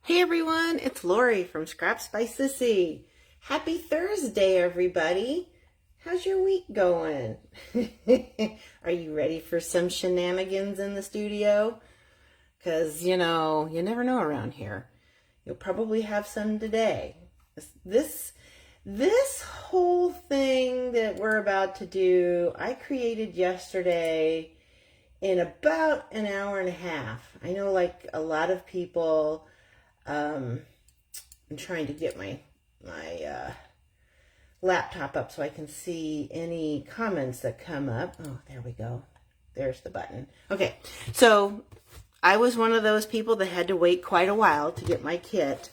Hey everyone, it's Lori from Scraps by Sissy. Happy Thursday, everybody. How's your week going? Are you ready for some shenanigans in the studio? Because, you never know around here. You'll probably have some today. This whole thing that we're about to do, I created yesterday in about an hour and a half. I know like a lot of people, I'm trying to get my laptop up so I can see any comments that come up. Oh, there we go. There's the button. Okay, so I was one of those people that had to wait quite a while to get my kit,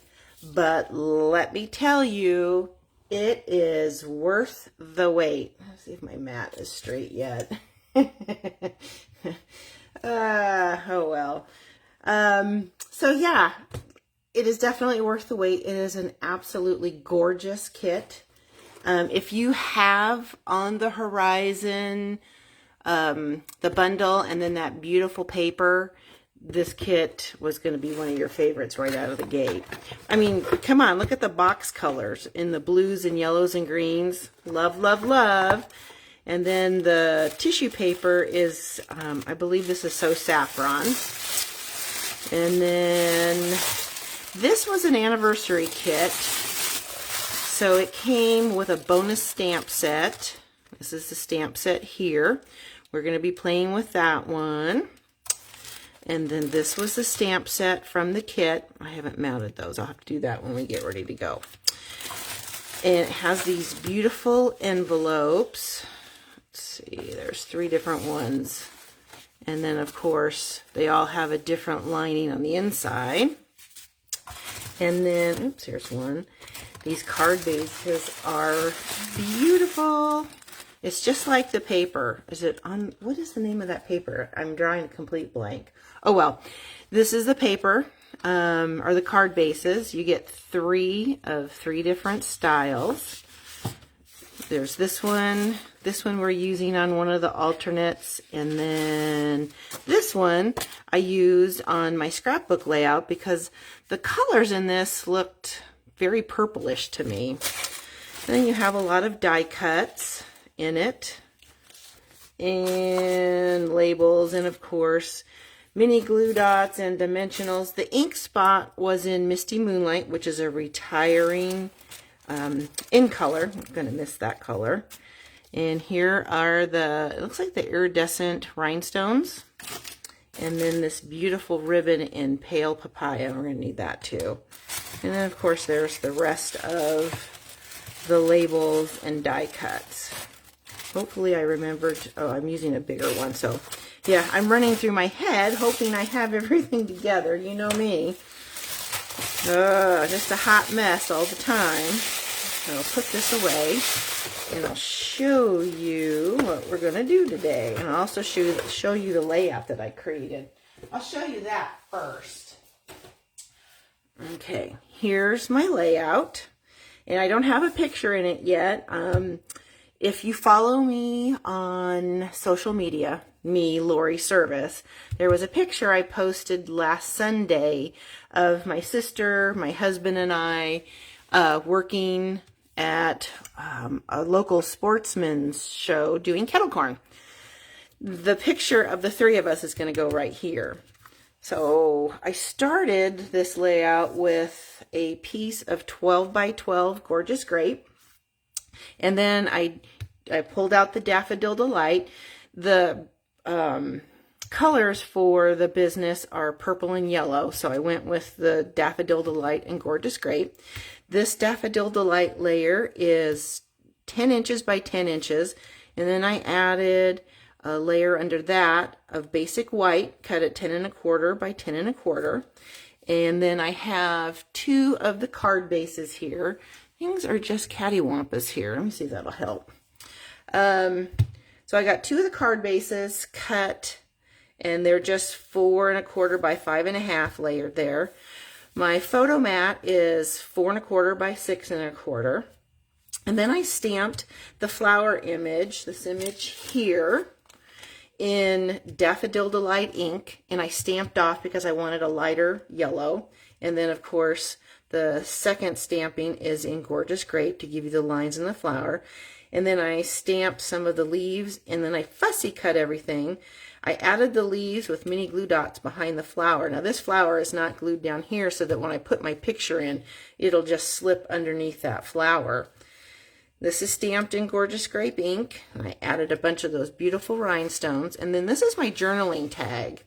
but let me tell you, it is worth the wait. Let's see if my mat is straight yet. Oh well. So yeah, it is definitely worth the wait. It is an absolutely gorgeous kit. If you have on the horizon the bundle and then that beautiful paper, this kit was going to be one of your favorites right out of the gate. I mean, come on, look at the box colors in the blues and yellows and greens. Love, love, love. And then the tissue paper is, I believe this is So Saffron. And then this was an anniversary kit. So it came with a bonus stamp set. This is the stamp set here. We're going to be playing with that one. And then this was the stamp set from the kit. I haven't mounted those. I'll have to do that when we get ready to go. And it has these beautiful envelopes. Let's see, there's 3 different ones. And then, of course, they all have a different lining on the inside. And then, oops, here's one. These card bases are beautiful. It's just like the paper. Is it on, what is the name of that paper? I'm drawing a complete blank. Oh, well, this is the paper, or the card bases. You get 3 of 3 different styles. There's this one. This one we're using on one of the alternates. And then this one I used on my scrapbook layout because the colors in this looked very purplish to me. And then you have a lot of die cuts in it. And labels and, of course, mini glue dots and dimensionals. The ink spot was in Misty Moonlight, which is a retiring in color. I'm going to miss that color. And here are the, it looks like the iridescent rhinestones. And then this beautiful ribbon in pale papaya. We're going to need that too. And then, of course, there's the rest of the labels and die cuts. Hopefully I remembered, oh, I'm using a bigger one. So, yeah, I'm running through my head, hoping I have everything together. You know me. Just a hot mess all the time. So I'll put this away, and I'll show you what we're going to do today. And I'll also show you the layout that I created. I'll show you that first. Okay, here's my layout. And I don't have a picture in it yet. If you follow me on social media, me, Lori Service, there was a picture I posted last Sunday of my sister, my husband, and I working at a local sportsman's show doing kettle corn. The picture of the 3 of us is going to go right here. So I started this layout with a piece of 12 by 12 gorgeous grape. And then I pulled out the Daffodil Delight. The colors for the business are purple and yellow, so I went with the Daffodil Delight and Gorgeous Grape. This Daffodil Delight layer is 10 inches by 10 inches, and then I added a layer under that of basic white, cut at 10 1/4 by 10 1/4. And then I have 2 of the card bases here. Things are just cattywampus here. Let me see if that'll help. So I got 2 of the card bases cut, and they're just 4 1/4 by 5 1/2 layered there. My photo mat is 4 1/4 by 6 1/4. And then I stamped the flower image, this image here, in Daffodil Delight ink, and I stamped off because I wanted a lighter yellow. And then, of course, the second stamping is in Gorgeous Grape to give you the lines in the flower. And then I stamped some of the leaves, and then I fussy cut everything. I added the leaves with mini glue dots behind the flower. Now this flower is not glued down here so that when I put my picture in, it'll just slip underneath that flower. This is stamped in Gorgeous Grape ink. I added a bunch of those beautiful rhinestones. And then this is my journaling tag.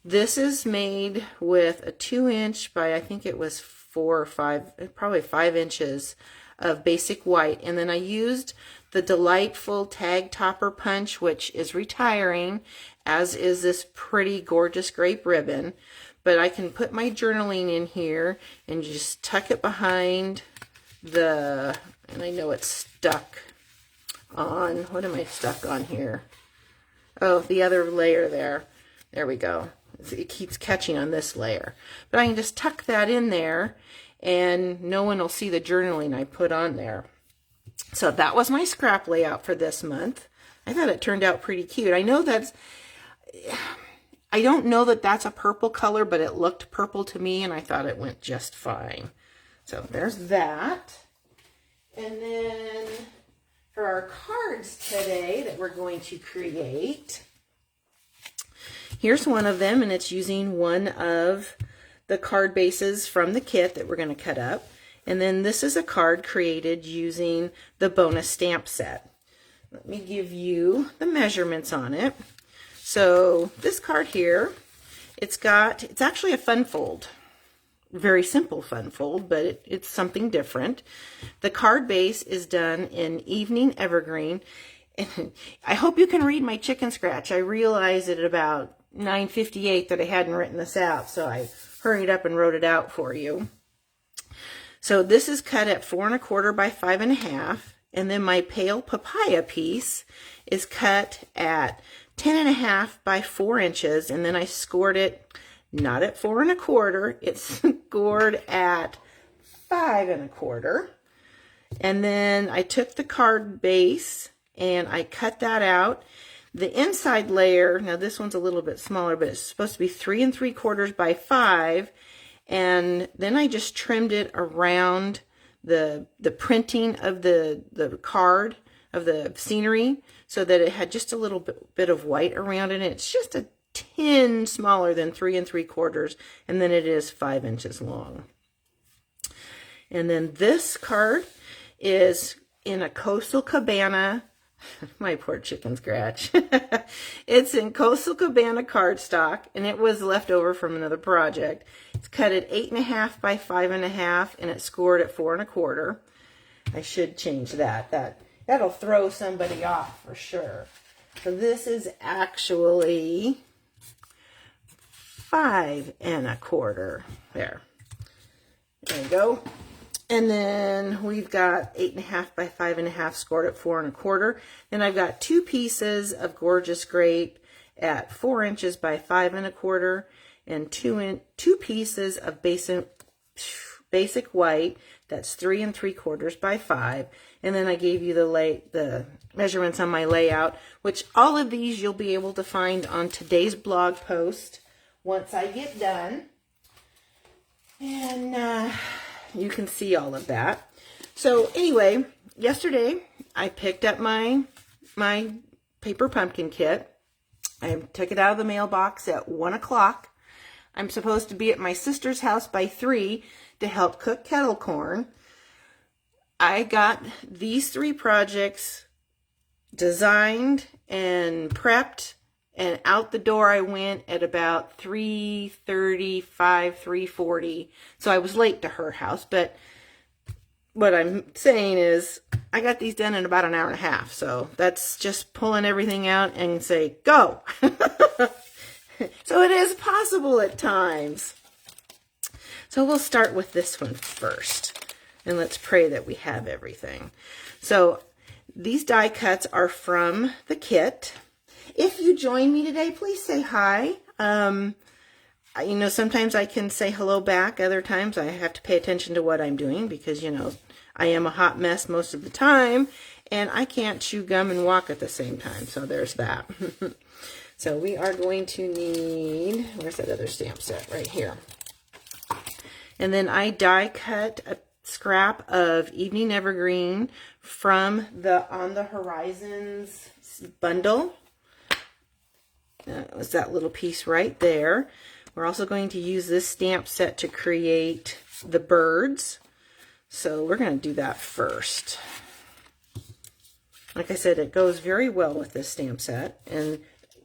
This is made with a 2-inch by, I think it was 4 or 5, probably 5 inches of basic white. And then I used the delightful tag topper punch, which is retiring, as is this pretty Gorgeous Grape ribbon. But I can put my journaling in here and just tuck it behind the, and I know it's stuck on, what am I stuck on here? Oh, the other layer there. There we go. It keeps catching on this layer. But I can just tuck that in there and no one will see the journaling I put on there. So that was my scrap layout for this month. I thought it turned out pretty cute. I don't know that that's a purple color, but it looked purple to me and I thought it went just fine. So there's that. And then for our cards today that we're going to create, here's one of them, and it's using one of the card bases from the kit that we're going to cut up. And then this is a card created using the bonus stamp set. Let me give you the measurements on it. So this card here, it's actually a fun fold. Very simple fun fold, but it's something different. The card base is done in Evening Evergreen. And I hope you can read my chicken scratch. I realized at about 9:58 that I hadn't written this out, so I hurried up and wrote it out for you. So this is cut at 4 1/4 by 5 1/2, and then my pale papaya piece is cut at 10 1/2 by 4 inches, and then I scored it not at 4 1/4, it's scored at 5 1/4. And then I took the card base and I cut that out. The inside layer, now this one's a little bit smaller, but it's supposed to be 3 3/4 by 5. And then I just trimmed it around the printing of the card, of the scenery, so that it had just a little bit of white around it. And it's just a tin smaller than 3 3/4, and then it is 5 inches long. And then this card is in a Coastal Cabana, my poor chicken scratch. It's in Coastal Cabana cardstock, and it was left over from another project. It's cut at 8 1/2 by 5 1/2, and it's scored at 4 1/4. I should change that. That'll throw somebody off for sure. So this is actually 5 1/4. There you go. And then we've got 8 1/2 by 5 1/2 scored at 4 1/4. Then I've got 2 pieces of Gorgeous Grape at 4 inches by 5 1/4, and 2 pieces of basic white that's 3 3/4 by 5. And then I gave you the measurements on my layout, which all of these you'll be able to find on today's blog post once I get done. And you can see all of that. So anyway, yesterday I picked up my paper pumpkin kit. I took it out of the mailbox at 1 o'clock. I'm supposed to be at my sister's house by 3 to help cook kettle corn. I got these 3 projects designed and prepped, and out the door I went at about 3:35, 3:40. So I was late to her house, but what I'm saying is I got these done in about an hour and a half. So that's just pulling everything out and say, go. So it is possible at times. So we'll start with this one first. And let's pray that we have everything. So these die cuts are from the kit. If you join me today, please say hi. You know, sometimes I can say hello back. Other times I have to pay attention to what I'm doing because, you know, I am a hot mess most of the time. And I can't chew gum and walk at the same time. So there's that. So we are going to need, where's that other stamp set? Right here. And then I die cut a scrap of Evening Evergreen from the On the Horizons bundle. It was that little piece right there. We're also going to use this stamp set to create the birds. So we're going to do that first. Like I said, it goes very well with this stamp set. And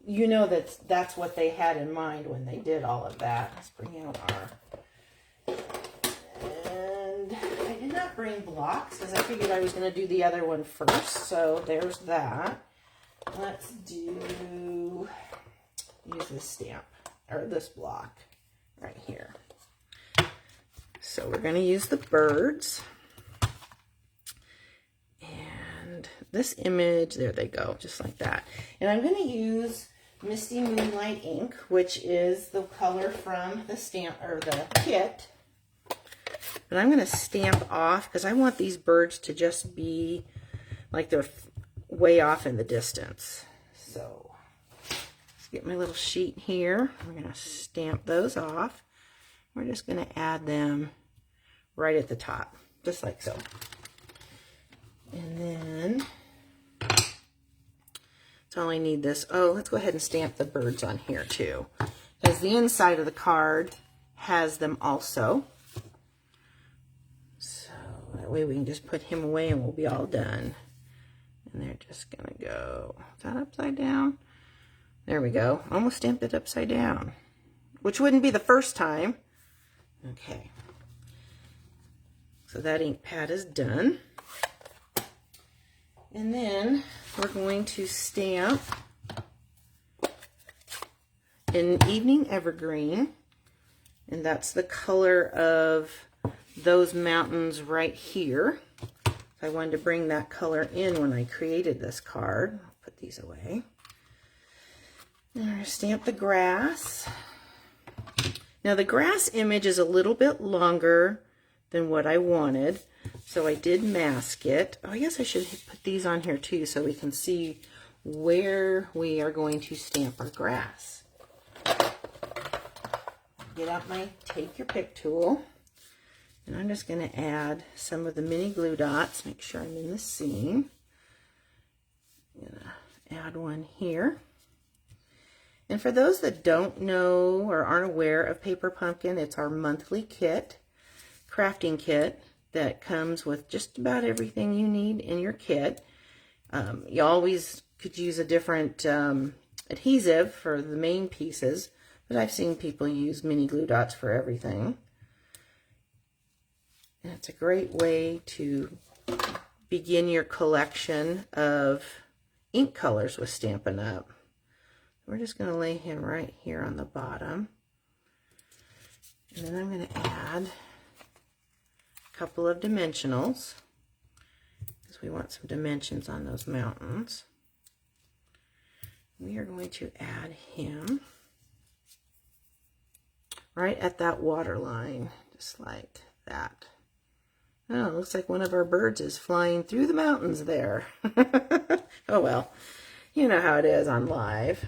you know that's what they had in mind when they did all of that. Let's bring out our... And I did not bring blocks because I figured I was going to do the other one first. So there's that. Let's use this stamp, or this block right here. So we're going to use the birds. And this image, there they go, just like that. And I'm going to use Misty Moonlight ink, which is the color from the stamp, or the kit. But I'm going to stamp off, because I want these birds to just be like they're way off in the distance. So let's get my little sheet here. I'm going to stamp those off. We're just going to add them right at the top, just like so. And then, that's all I need this. Oh, let's go ahead and stamp the birds on here too, because the inside of the card has them also. So that way we can just put him away and we'll be all done. And they're just gonna go, is that upside down? There we go. Almost stamped it upside down, which wouldn't be the first time. Okay. So that ink pad is done. And then we're going to stamp in Evening Evergreen. And that's the color of those mountains right here. I wanted to bring that color in when I created this card. I'll put these away. And I'm going to stamp the grass. Now the grass image is a little bit longer than what I wanted, so I did mask it. Oh, I guess I should put these on here too so we can see where we are going to stamp our grass. Get out my Take Your Pick tool. And I'm just going to add some of the mini glue dots, make sure I'm in the seam. I'm going to add one here. And for those that don't know or aren't aware of Paper Pumpkin, it's our monthly kit, crafting kit, that comes with just about everything you need in your kit. You always could use a different adhesive for the main pieces, but I've seen people use mini glue dots for everything. And it's a great way to begin your collection of ink colors with Stampin' Up! We're just going to lay him right here on the bottom. And then I'm going to add a couple of dimensionals, because we want some dimensions on those mountains. We are going to add him right at that water line, just like that. Oh, it looks like one of our birds is flying through the mountains there. Oh well, you know how it is on live.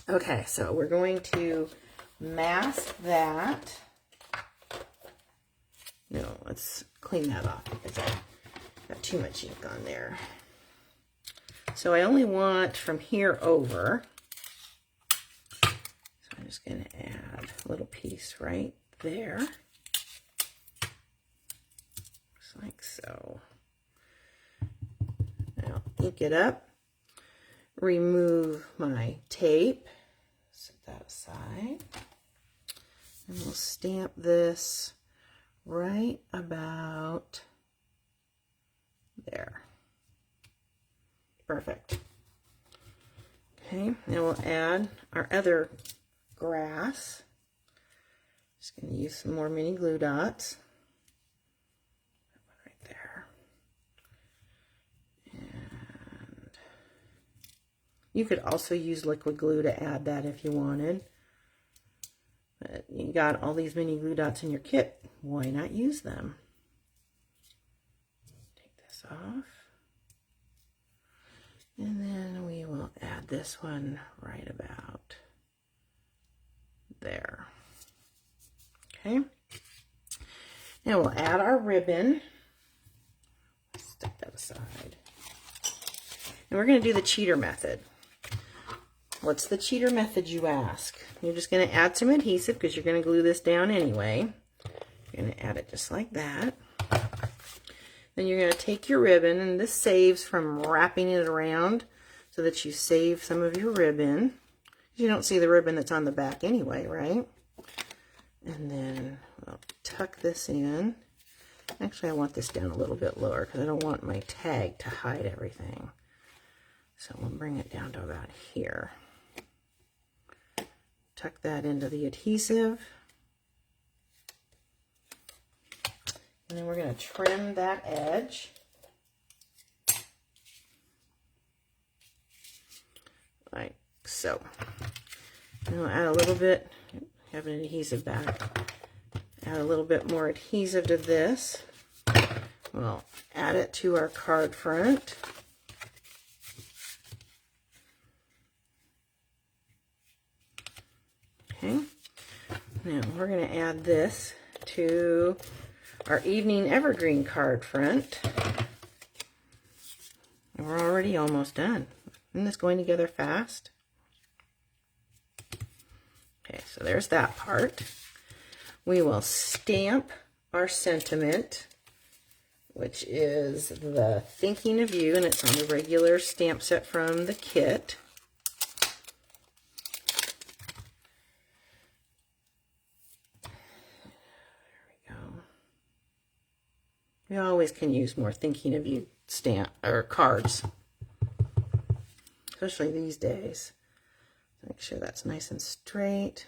Okay, so we're going to mask that. No, let's clean that off because I got too much ink on there. So I only want from here over. So I'm just going to add a little piece right there. Just like so. Now ink it up. Remove my tape. Set that aside. And we'll stamp this right about there. Perfect. Okay, and we'll add our other grass. Just going to use some more mini glue dots. Right there. And you could also use liquid glue to add that if you wanted. But you got all these mini glue dots in your kit. Why not use them? Take this off. And then we will add this one right about there. Okay. And we'll add our ribbon. Step that aside. And we're going to do the cheater method. What's the cheater method, you ask? You're just going to add some adhesive because you're going to glue this down anyway. You're going to add it just like that. Then you're going to take your ribbon, and this saves from wrapping it around so that you save some of your ribbon. You don't see the ribbon that's on the back anyway, right? And then we'll tuck this in. Actually, I want this down a little bit lower because I don't want my tag to hide everything. So we'll bring it down to about here. Tuck that into the adhesive. And then we're going to trim that edge. Like so. And we'll add a little bit, have an adhesive back. Add a little bit more adhesive to this. We'll add it to our card front. Okay. Now we're going to add this to our evening evergreen card front. And we're already almost done. Isn't this going together fast? Okay, so there's that part. We will stamp our sentiment, which is the thinking of you, and it's on the regular stamp set from the kit. There we go. We always can use more thinking of you stamp or cards, especially these days. Make sure that's nice and straight.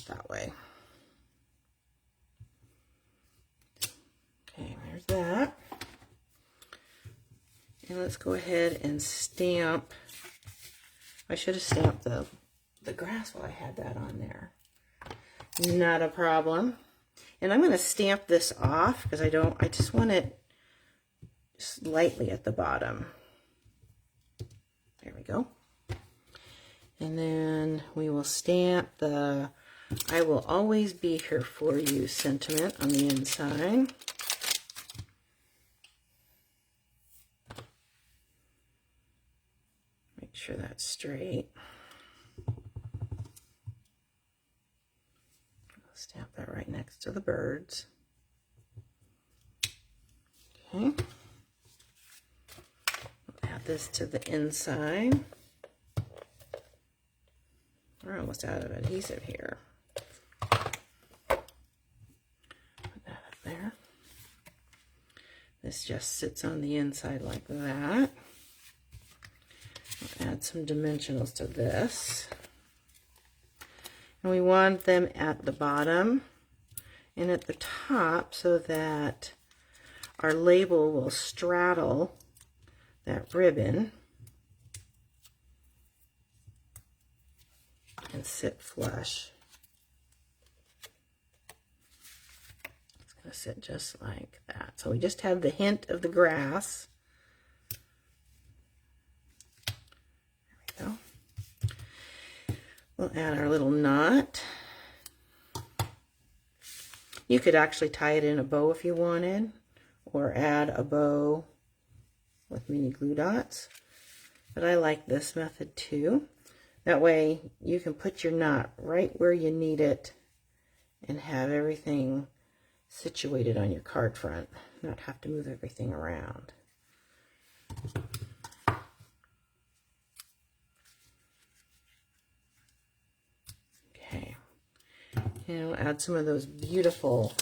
That way. Okay, there's that. And let's go ahead and stamp. I should have stamped the grass while I had that on there. Not a problem. And I'm going to stamp this off because I just want it just lightly at the bottom. There we go. And then we will stamp the "I will always be here for you" sentiment on the inside. Make sure that's straight. I'll stamp that right next to the birds. Okay. We'll add this to the inside. We're almost out of adhesive here. Put that up there. This just sits on the inside like that. We'll add some dimensionals to this. And we want them at the bottom and at the top so that our label will straddle that ribbon and sit flush. It's going to sit just like that. So we just have the hint of the grass. There we go. We'll add our little knot. You could actually tie it in a bow if you wanted, or add a bow with mini glue dots. But I like this method too. That way you can put your knot right where you need it and have everything situated on your card front, not have to move everything around. Okay, and we'll add some of those beautiful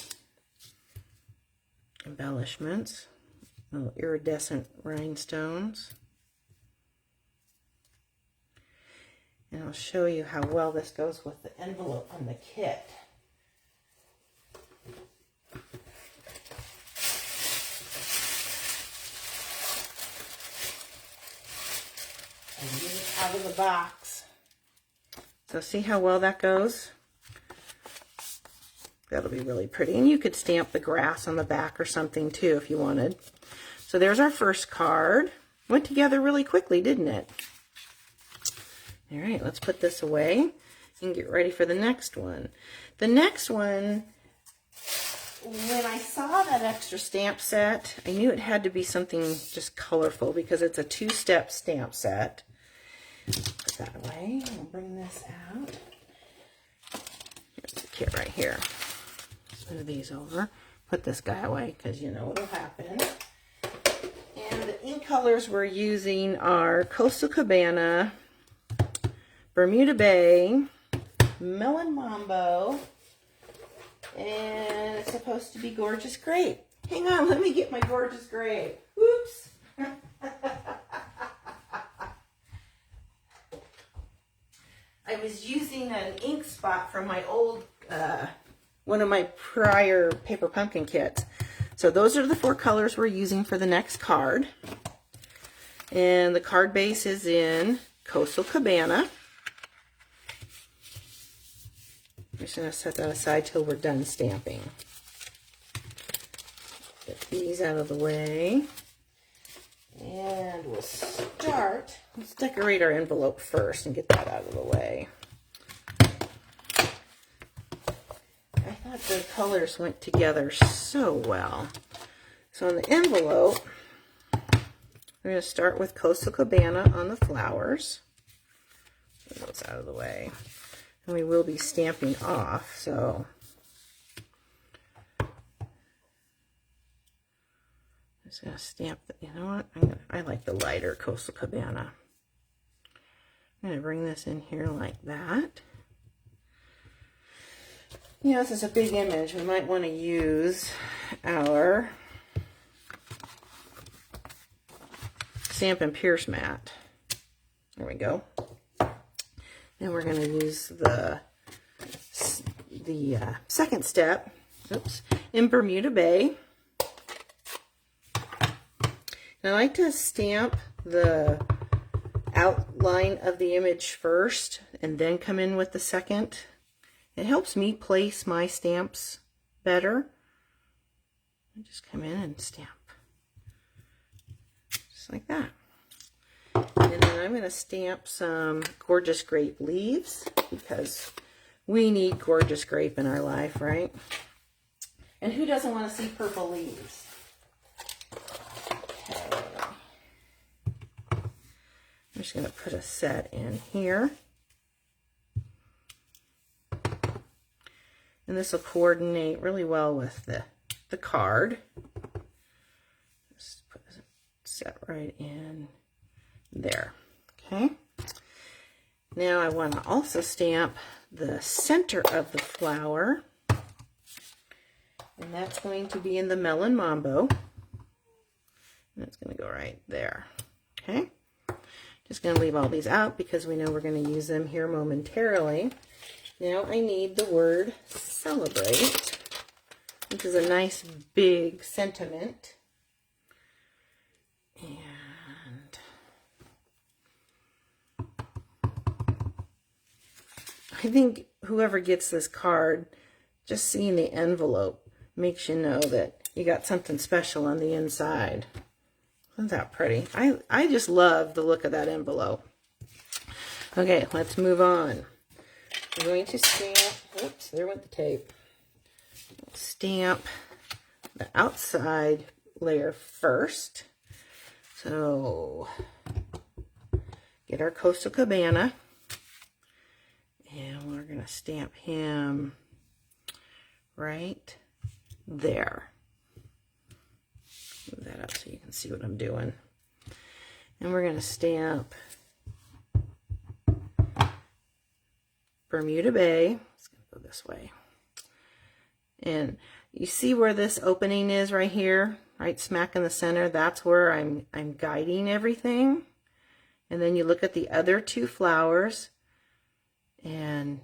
embellishments, little iridescent rhinestones. And I'll show you how well this goes with the envelope on the kit. And get it out of the box. So see how well that goes? That'll be really pretty. And you could stamp the grass on the back or something too if you wanted. So there's our first card. Went together really quickly, didn't it? All right, let's put this away and get ready for the next one. The next one when I saw that extra stamp set, I knew it had to be something just colorful because it's a 2-step stamp set. Put that away. I'll bring this out. Here's the kit right here. Move these over. Put this guy away because you know what'll happen. And the ink colors we're using are Coastal Cabana, Bermuda Bay, Melon Mambo, and it's supposed to be Gorgeous Grape. Hang on, let me get my Gorgeous Grape. Oops. I was using an ink spot from my old, one of my prior Paper Pumpkin kits. So those are the 4 colors we're using for the next card. And the card base is in Coastal Cabana. I'm just going to set that aside till we're done stamping. Get these out of the way. And we'll start. Let's decorate our envelope first and get that out of the way. I thought the colors went together so well. So on the envelope, we're going to start with Coastal Cabana on the flowers. Get those out of the way. And we will be stamping off, so I'm just going to stamp the, you know what, I like the lighter Coastal Cabana. I'm going to bring this in here like that. You know, this is a big image. We might want to use our Stampin' Pierce mat. There we go. Then we're going to use the second step, oops, in Bermuda Bay. And I like to stamp the outline of the image first and then come in with the second. It helps me place my stamps better. I just come in and stamp. Just like that. And then I'm going to stamp some Gorgeous Grape leaves because we need Gorgeous Grape in our life, right? And who doesn't want to see purple leaves? Okay. I'm just going to put a set in here. And this will coordinate really well with the card. Just put a set right in there. Okay. Now I want to also stamp the center of the flower. And that's going to be in the Melon Mambo. And it's going to go right there. Okay. Just going to leave all these out because we know we're going to use them here momentarily. Now I need the word celebrate, which is a nice big sentiment. And I think whoever gets this card, just seeing the envelope makes you know that you got something special on the inside. Isn't that pretty? I just love the look of that envelope. Okay, let's move on. I'm going to stamp, oops, there went the tape. Stamp the outside layer first. So, get our Coastal Cabana. And we're going to stamp him right there. Move that up so you can see what I'm doing. And we're going to stamp Bermuda Bay. It's going to go this way. And you see where this opening is right here, right smack in the center? That's where I'm guiding everything. And then you look at the other 2 flowers and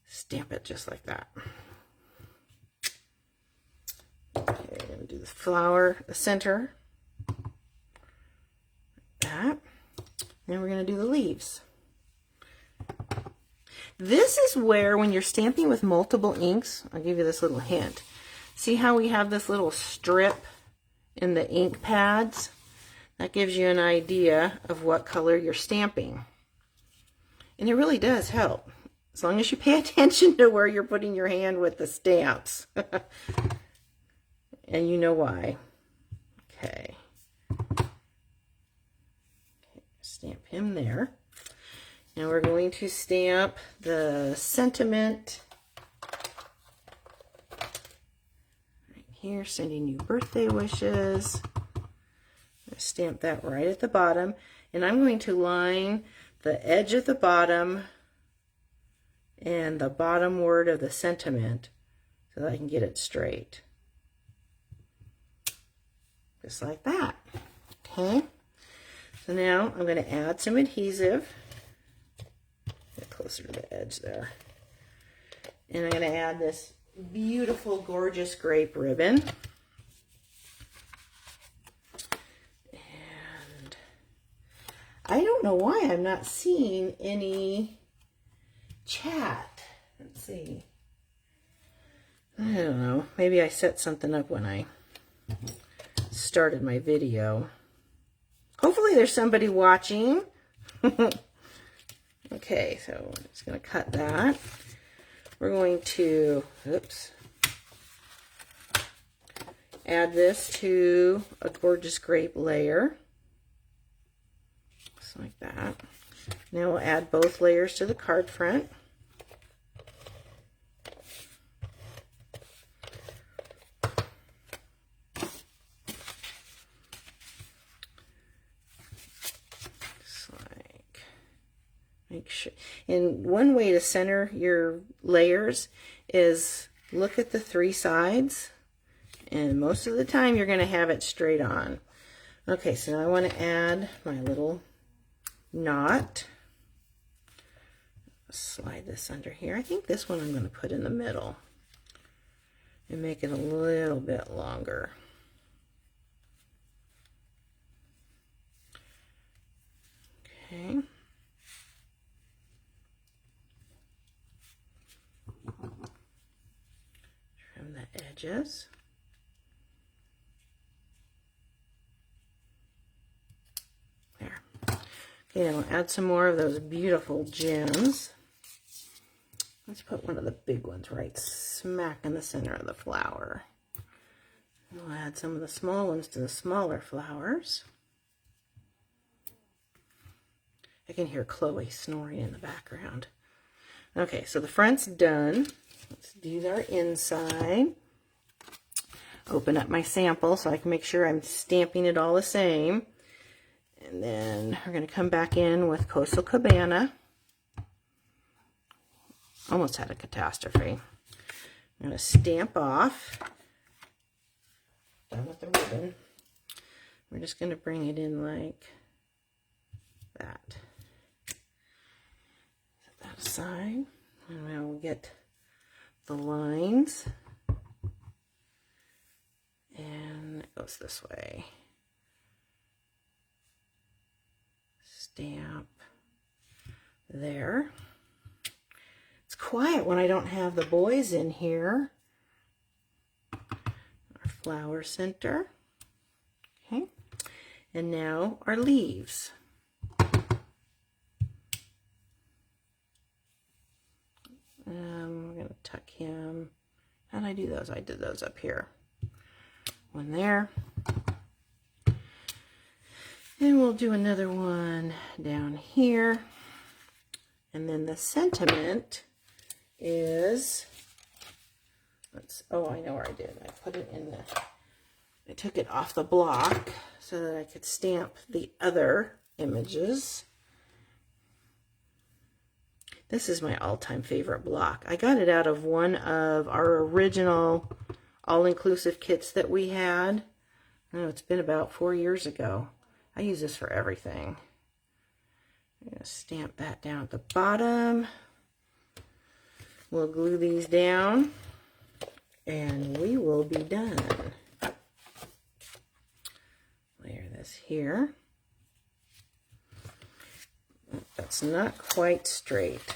stamp it just like that. Okay, I'm going to do the flower, the center, like that. Then we're going to do the leaves. This is where, when you're stamping with multiple inks, I'll give you this little hint. See how we have this little strip in the ink pads? That gives you an idea of what color you're stamping. And it really does help. As long as you pay attention to where you're putting your hand with the stamps. And you know why. Okay. Stamp him there. Now we're going to stamp the sentiment right here, sending you birthday wishes. Stamp that right at the bottom, and I'm going to line the edge of the bottom and the bottom word of the sentiment so that I can get it straight. Just like that. Okay. So now I'm going to add some adhesive. Get closer to the edge there. And I'm going to add this beautiful, gorgeous grape ribbon. And I don't know why I'm not seeing any chat. Let's see. I don't know. Maybe I set something up when I started my video. Hopefully there's somebody watching. Okay, so I'm just going to cut that. We're going to, oops, add this to a gorgeous grape layer. Just like that. Now we'll add both layers to the card front. Make sure. And one way to center your layers is look at the three sides, and most of the time you're going to have it straight on. Okay, so now I want to add my little knot. Slide this under here. I think this one I'm going to put in the middle and make it a little bit longer. Okay. Trim the edges. There. Okay, now I'll add some more of those beautiful gems. Let's put one of the big ones right smack in the center of the flower. We'll add some of the small ones to the smaller flowers. I can hear Chloe snoring in the background. Okay, so the front's done. Let's do our inside. Open up my sample so I can make sure I'm stamping it all the same. And then we're going to come back in with Coastal Cabana. Almost had a catastrophe. I'm going to stamp off. Done with the ribbon. We're just going to bring it in like that. Set that aside. And now we'll get the lines. And it goes this way. Stamp there. It's quiet when I don't have the boys in here. Our flower center. Okay. And now our leaves. We're going to tuck him. How did I do those? I did those up here. One there. And we'll do another one down here. And then the sentiment is, oh, I know where I did. I put it in I took it off the block so that I could stamp the other images. This is my all-time favorite block. I got it out of one of our original all-inclusive kits that we had. Oh, it's been about 4 years ago. I use this for everything. I'm going to stamp that down at the bottom. We'll glue these down and we will be done. Layer this here. That's not quite straight.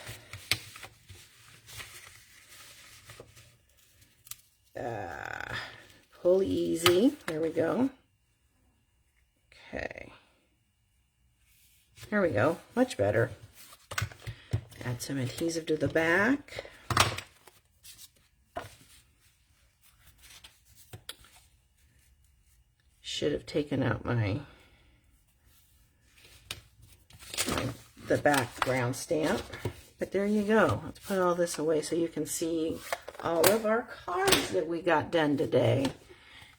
Pull easy. There we go. Okay. There we go. Much better. Add some adhesive to the back. Should have taken out the background stamp, but there you go. Let's put all this away so you can see all of our cards that we got done today.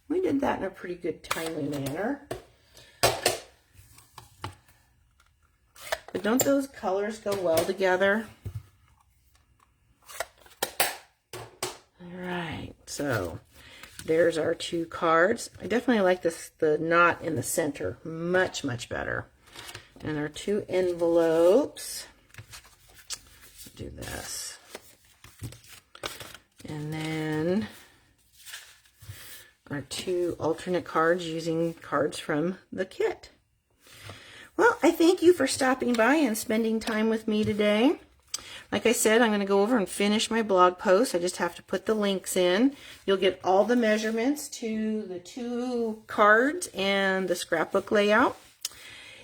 We did that in a pretty good, timely manner. But don't those colors go well together? All right, so there's our 2 cards. I definitely like the knot in the center much, much better. And our 2 envelopes. Do this. And then our 2 alternate cards using cards from the kit. Well, I thank you for stopping by and spending time with me today. Like I said, I'm going to go over and finish my blog post. I just have to put the links in. You'll get all the measurements to the 2 cards and the scrapbook layout.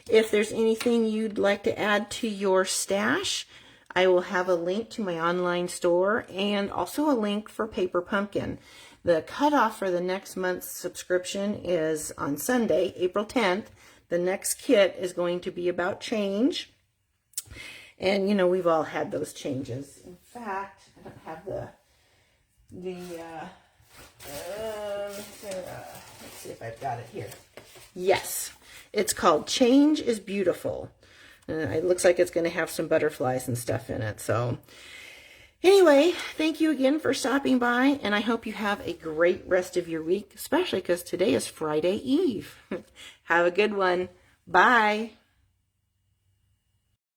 If there's anything you'd like to add to your stash, I will have a link to my online store and also a link for Paper Pumpkin. The cutoff for the next month's subscription is on Sunday, April 10th. The next kit is going to be about change. And, you know, we've all had those changes. In fact, I don't have let's see if I've got it here. Yes, it's called Change is Beautiful. It looks like it's going to have some butterflies and stuff in it. So anyway, thank you again for stopping by, and I hope you have a great rest of your week, especially because today is Friday Eve. Have a good one. Bye.